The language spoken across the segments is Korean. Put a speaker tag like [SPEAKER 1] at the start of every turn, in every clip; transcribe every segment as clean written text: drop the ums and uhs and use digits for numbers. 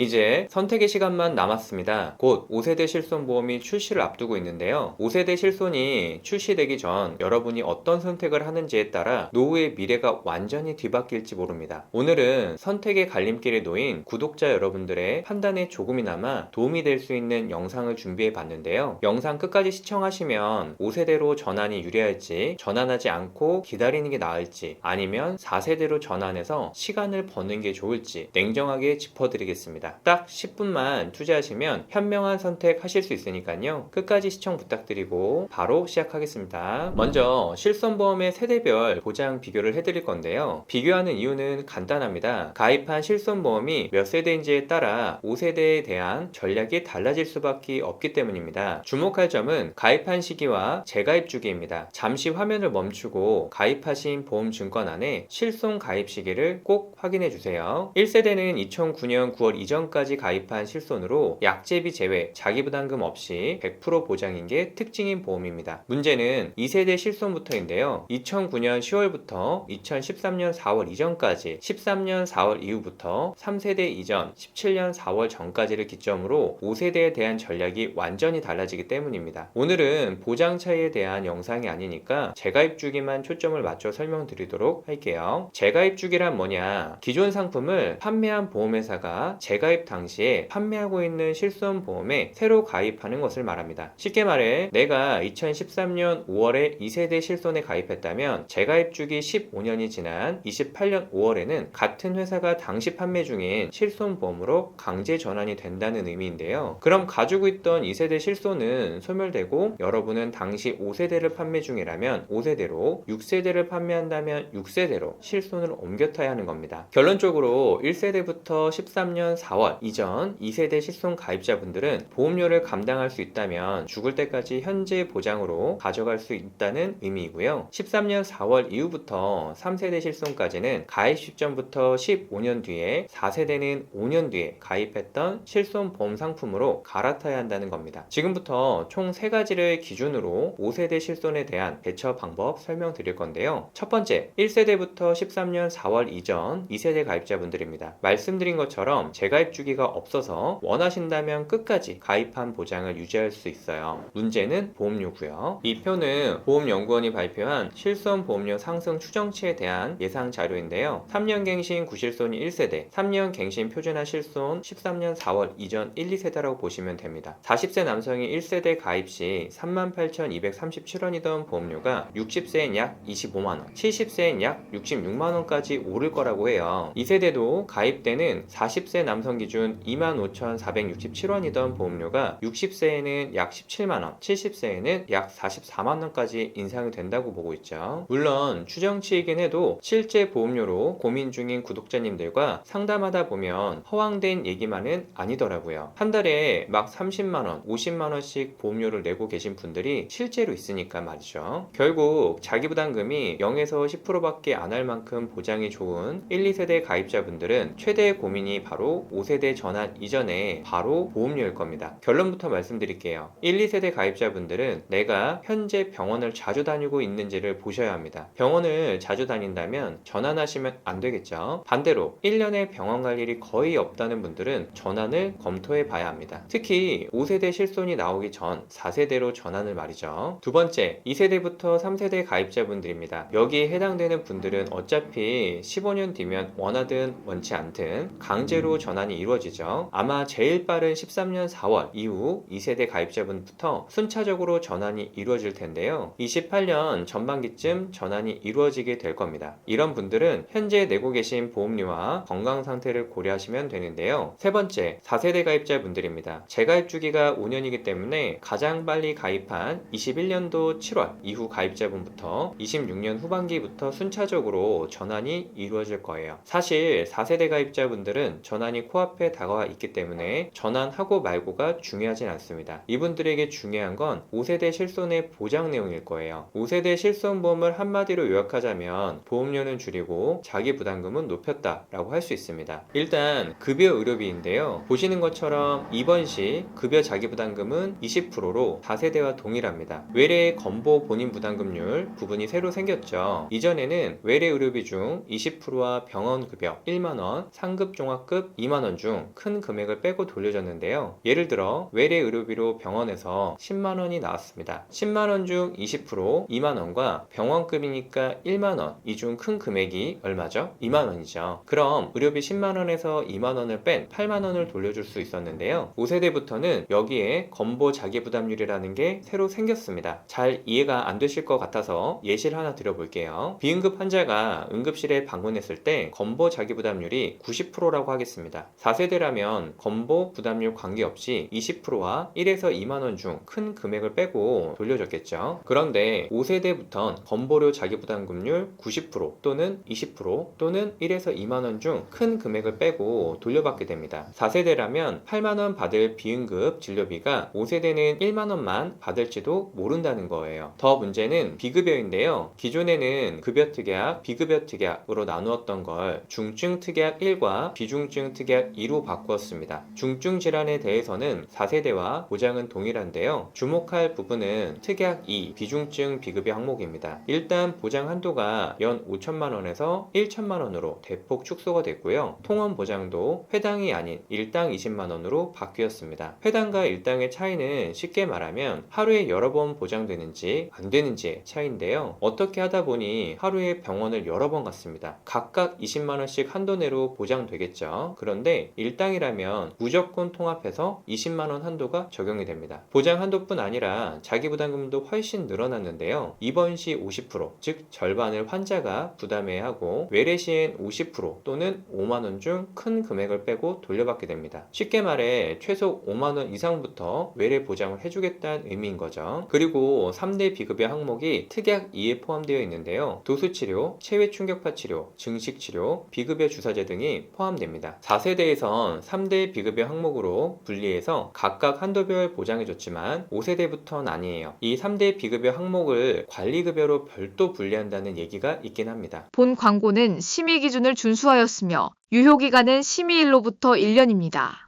[SPEAKER 1] 이제 선택의 시간만 남았습니다. 곧 5세대 실손보험이 출시를 앞두고 있는데요. 5세대 실손이 출시되기 전 여러분이 어떤 선택을 하는지에 따라 노후의 미래가 완전히 뒤바뀔지 모릅니다. 오늘은 선택의 갈림길에 놓인 구독자 여러분들의 판단에 조금이나마 도움이 될 수 있는 영상을 준비해 봤는데요. 영상 끝까지 시청하시면 5세대로 전환이 유리할지, 전환하지 않고 기다리는 게 나을지, 아니면 4세대로 전환해서 시간을 버는 게 좋을지 냉정하게 짚어드리겠습니다. 딱 10분만 투자하시면 현명한 선택 하실 수 있으니까요. 끝까지 시청 부탁드리고 바로 시작하겠습니다. 먼저 실손보험의 세대별 보장 비교를 해드릴 건데요. 비교하는 이유는 간단합니다. 가입한 실손보험이 몇 세대인지에 따라 5세대에 대한 전략이 달라질 수밖에 없기 때문입니다. 주목할 점은 가입한 시기와 재가입 주기입니다. 잠시 화면을 멈추고 가입하신 보험증권 안에 실손 가입 시기를 꼭 확인해 주세요. 1세대는 2009년 9월 이전까지 가입한 실손으로 약제비 제외, 자기부담금 없이 100% 보장인 게 특징인 보험입니다. 문제는 2세대 실손부터인데요. 2009년 10월부터 2013년 4월 이전까지, 13년 4월 이후부터 3세대 이전, 17년 4월 전까지를 기점으로 5세대에 대한 전략이 완전히 달라지기 때문입니다. 오늘은 보장 차이에 대한 영상이 아니니까 재가입 주기만 초점을 맞춰 설명드리도록 할게요. 재가입 주기란 뭐냐? 기존 상품을 판매한 보험회사가 재가입 당시에 판매하고 있는 실손보험에 새로 가입하는 것을 말합니다. 쉽게 말해 내가 2013년 5월에 2세대 실손에 가입했다면 재가입 주기 15년이 지난 28년 5월에는 같은 회사가 당시 판매 중인 실손보험으로 강제 전환이 된다는 의미인데요. 그럼 가지고 있던 2세대 실손은 소멸되고 여러분은 당시 5세대를 판매 중이라면 5세대로, 6세대를 판매한다면 6세대로 실손을 옮겨 타야 하는 겁니다. 결론적으로 1세대부터 13년 4월 이전 2세대 실손 가입자분들은 보험료를 감당할 수 있다면 죽을 때까지 현재 보장으로 가져갈 수 있다는 의미이고요. 13년 4월 이후부터 3세대 실손까지는 가입 시점부터 15년 뒤에 4세대는 5년 뒤에 가입했던 실손 보험 상품으로 갈아타야 한다는 겁니다. 지금부터 총 3가지를 기준으로 5세대 실손에 대한 대처 방법 설명드릴 건데요. 첫 번째, 1세대부터 13년 4월 이전 2세대 가입자분들입니다. 말씀드린 것처럼 재가입 주기가 없어서 원하신다면 끝까지 가입한 보장을 유지할 수 있어요. 문제는 보험료고요. 이 표는 보험연구원이 발표한 실손 보험료 상승 추정치에 대한 예상 자료인데요. 3년 갱신 구실손이 1세대, 3년 갱신 표준화 실손 13년 4월 이전 1, 2세대라고 보시면 됩니다. 40세 남성이 1세대 가입 시 38,237원이던 보험료가 60세엔 약 25만원, 70세엔 약 66만원까지 오를 거라고 해요. 2세대도 가입 때는 40세 남성 기준 25,467원이던 보험료가 60세에는 약 17만원, 70세에는 약 44만원까지 인상이 된다고 보고 있죠. 물론 추정치이긴 해도 실제 보험료로 고민 중인 구독자님들과 상담하다 보면 허황된 얘기만은 아니더라고요. 한 달에 막 30만원, 50만원씩 보험료를 내고 계신 분들이 실제로 있으니까 말이죠. 결국 자기부담금이 0에서 10%밖에 안 할 만큼 보장이 좋은 1, 2세대 가입자분들은 최대 고민이 바로 5세대 전환 이전에 바로 보험료일 겁니다. 결론부터 말씀드릴게요. 1, 2세대 가입자분들은 내가 현재 병원을 자주 다니고 있는지를 보셔야 합니다. 병원을 자주 다닌다면 전환하시면 안 되겠죠. 반대로 1년에 병원 갈 일이 거의 없다는 분들은 전환을 검토해 봐야 합니다. 특히 5세대 실손이 나오기 전 4세대로 전환을 말이죠. 두 번째, 2세대부터 3세대 가입자분들입니다. 여기에 해당되는 분들은 어차피 15년 뒤면 원하든 원치 않든 강제로 전환이 이루어지죠. 아마 제일 빠른 13년 4월 이후 2세대 가입자분부터 순차적으로 전환이 이루어질 텐데요. 28년 전반기쯤 전환이 이루어지게 될 겁니다. 이런 분들은 현재 내고 계신 보험료와 건강 상태를 고려하시면 되는데요. 세 번째, 4세대 가입자분들입니다. 재가입 주기가 5년이기 때문에 가장 빨리 가입한 21년도 7월 이후 가입자분부터 26년 후반기부터 순차적으로 전환이 이루어질 거예요. 사실 4세대 가입자분들은 전환이 코앞에 다가와 있기 때문에 전환하고 말고가 중요하진 않습니다. 이분들에게 중요한 건 5세대 실손의 보장 내용일 거예요. 5세대 실손보험을 한마디로 요약하자면 보험료는 줄이고 자기 부담금은 높였다 라고 할 수 있습니다. 일단 급여 의료비인데요. 보시는 것처럼 입원 시 급여 자기 부담금은 20%로 4세대와 동일합니다. 외래 건보 본인 부담금률 부분이 새로 생겼죠. 이전에는 외래 의료비 중 20%와 병원급여 1만원, 상급 종합급 2만원 2만원 중 큰 금액을 빼고 돌려줬는데요. 예를 들어 외래 의료비로 병원에서 10만원이 나왔습니다. 10만원 중 20% 2만원과 병원급이니까 1만원, 이 중 큰 금액이 얼마죠? 2만원이죠. 그럼 의료비 10만원에서 2만원을 뺀 8만원을 돌려줄 수 있었는데요. 5세대부터는 여기에 건보 자기부담률이라는 게 새로 생겼습니다. 잘 이해가 안 되실 것 같아서 예시를 하나 드려볼게요. 비응급 환자가 응급실에 방문했을 때 건보 자기부담률이 90%라고 하겠습니다. 4세대라면 건보 부담률 관계없이 20%와 1에서 2만원 중 큰 금액을 빼고 돌려줬겠죠. 그런데 5세대부턴 건보료 자기부담금률 90% 또는 20% 또는 1에서 2만원 중 큰 금액을 빼고 돌려받게 됩니다. 4세대라면 8만원 받을 비응급 진료비가 5세대는 1만원만 받을지도 모른다는 거예요. 더 문제는 비급여인데요. 기존에는 급여특약, 비급여특약으로 나누었던 걸 중증특약 1과 비중증 특약 2로 바꾸었습니다. 중증 질환에 대해서는 4세대와 보장은 동일한데요. 주목할 부분은 특약 2, 비중증 비급여 항목입니다. 일단 보장 한도가 연 5천만원에서 1천만원으로 대폭 축소가 됐고요. 통원 보장도 회당이 아닌 일당 20만원으로 바뀌었습니다. 회당과 일당의 차이는 쉽게 말하면 하루에 여러 번 보장되는지 안 되는지의 차이인데요. 어떻게 하다 보니 하루에 병원을 여러 번 갔습니다. 각각 20만원씩 한도 내로 보장되겠죠. 그런데 일당이라면 무조건 통합해서 20만원 한도가 적용이 됩니다. 보장 한도뿐 아니라 자기부담금도 훨씬 늘어났는데요. 입원 시 50%, 즉 절반을 환자가 부담해야 하고 외래 시엔 50% 또는 5만원 중 큰 금액을 빼고 돌려받게 됩니다. 쉽게 말해 최소 5만원 이상부터 외래 보장을 해주겠다는 의미인 거죠. 그리고 3대 비급여 항목이 특약 2에 포함되어 있는데요. 도수치료, 체외충격파 치료, 증식치료, 비급여 주사제 등이 포함됩니다. 4세대에선 3대 비급여 항목으로 분리해서 각각 한도별 보장해줬지만 5세대부터는 아니에요. 이 3대 비급여 항목을 관리급여로 별도 분리한다는 얘기가 있긴 합니다.
[SPEAKER 2] 본 광고는 심의 기준을 준수하였으며 유효기간은 심의일로부터 1년입니다.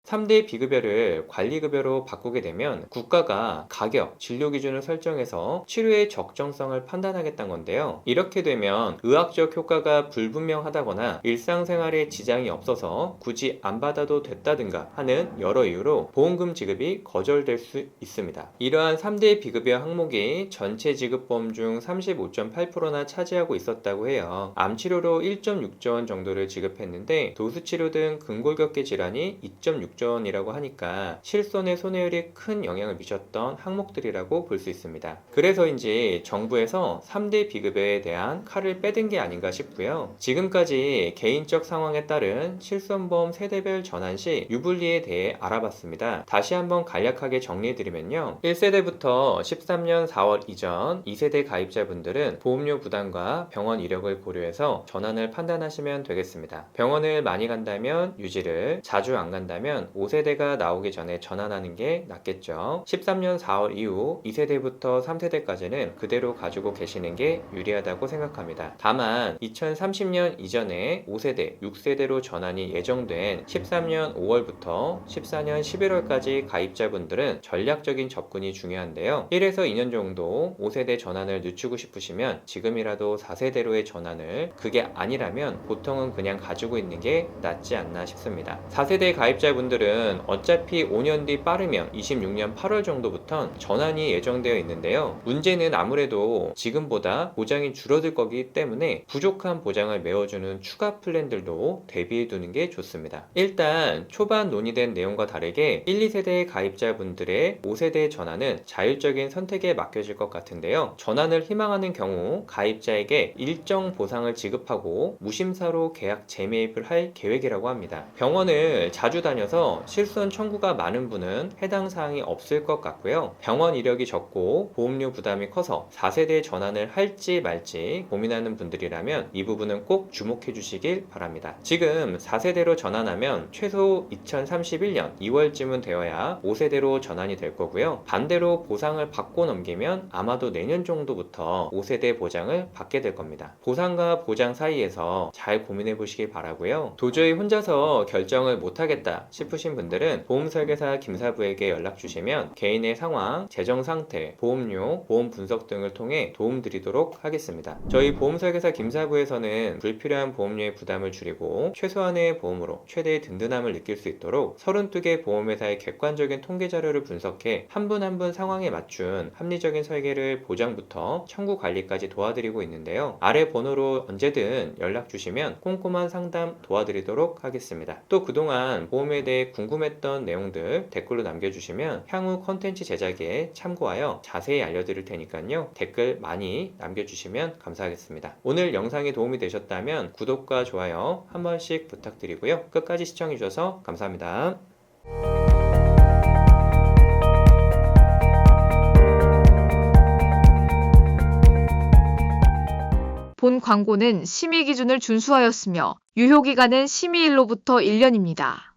[SPEAKER 1] 3대 비급여를 관리급여로 바꾸게 되면 국가가 가격, 진료 기준을 설정해서 치료의 적정성을 판단하겠다는 건데요. 이렇게 되면 의학적 효과가 불분명하다거나 일상생활에 지장이 없어서 굳이 안 받아도 됐다든가 하는 여러 이유로 보험금 지급이 거절될 수 있습니다. 이러한 3대 비급여 항목이 전체 지급보험 중 35.8%나 차지하고 있었다고 해요. 암치료로 1.6조 원 정도를 지급했는데 도수치료 등 근골격계 질환이 2.6조 원이라고 하니까 실손의 손해율이 큰 영향을 미쳤던 항목들이라고 볼 수 있습니다. 그래서인지 정부에서 3대 비급여에 대한 칼을 빼든 게 아닌가 싶고요. 지금까지 개인적 상황에 따른 실손보험 세대별 전환 시 유불리에 대해 알아봤습니다. 다시 한번 간략하게 정리해드리면요. 1세대부터 13년 4월 이전 2세대 가입자분들은 보험료 부담과 병원 이력을 고려해서 전환을 판단하시면 되겠습니다. 병원을 많이 간다면 유지를, 자주 안 간다면 5세대가 나오기 전에 전환하는 게 낫겠죠. 13년 4월 이후 2세대부터 3세대까지는 그대로 가지고 계시는 게 유리하다고 생각합니다. 다만 2030년 이전에 5세대, 6세대로 전환이 예정된 13년 5월부터 14년 11월까지 가입자분들은 전략적인 접근이 중요한데요. 1에서 2년 정도 5세대 전환을 늦추고 싶으시면 지금이라도 4세대로의 전환을, 그게 아니라면 보통은 그냥 가지고 있는 게 낫지 않나 싶습니다. 4세대 가입자분들은 어차피 5년 뒤 빠르면 26년 8월 정도부터 전환이 예정되어 있는데요. 문제는 아무래도 지금보다 보장이 줄어들 거기 때문에 부족한 보장을 메워주는 추가 플랜들도 대비해 두는 게 좋습니다. 일단 초반 논의된 내용과 다르게 1, 2세대 가입자분들의 5세대 전환은 자율적인 선택에 맡겨질 것 같은데요. 전환을 희망하는 경우 가입자에게 일정 보상을 지급하고 무심사로 계약 재매입을 할 계획이라고 합니다. 병원을 자주 다녀서 실손 청구가 많은 분은 해당 사항이 없을 것 같고요. 병원 이력이 적고 보험료 부담이 커서 4세대 전환을 할지 말지 고민하는 분들이라면 이 부분은 꼭 주목해 주시길 바랍니다. 지금 4세대로 전환하면 최소 2031년 2월쯤은 되어야 5세대로 전환이 될 거고요. 반대로 보상을 받고 넘기면 아마도 내년 정도부터 5세대 보장을 받게 될 겁니다. 보상과 보장 사이에서 잘 고민해 보시길 바라고요. 도저히 혼자서 결정을 못하겠다 싶으면 싶으신 분들은 보험설계사 김사부에게 연락 주시면 개인의 상황, 재정 상태, 보험료, 보험 분석 등을 통해 도움드리도록 하겠습니다. 저희 보험설계사 김사부에서는 불필요한 보험료의 부담을 줄이고 최소한의 보험으로 최대의 든든함을 느낄 수 있도록 32개 보험회사의 객관적인 통계 자료를 분석해 한 분 한 분 상황에 맞춘 합리적인 설계를 보장부터 청구 관리까지 도와드리고 있는데요. 아래 번호로 언제든 연락 주시면 꼼꼼한 상담 도와드리도록 하겠습니다. 또 그동안 보험에 대해 궁금했던 내용들 댓글로 남겨주시면 향후 컨텐츠 제작에 참고하여 자세히 알려드릴 테니까요. 댓글 많이 남겨주시면 감사하겠습니다. 오늘 영상이 도움이 되셨다면 구독과 좋아요 한 번씩 부탁드리고요. 끝까지 시청해주셔서 감사합니다.
[SPEAKER 2] 본 광고는 심의 기준을 준수하였으며 유효기간은 심의일로부터 1년입니다.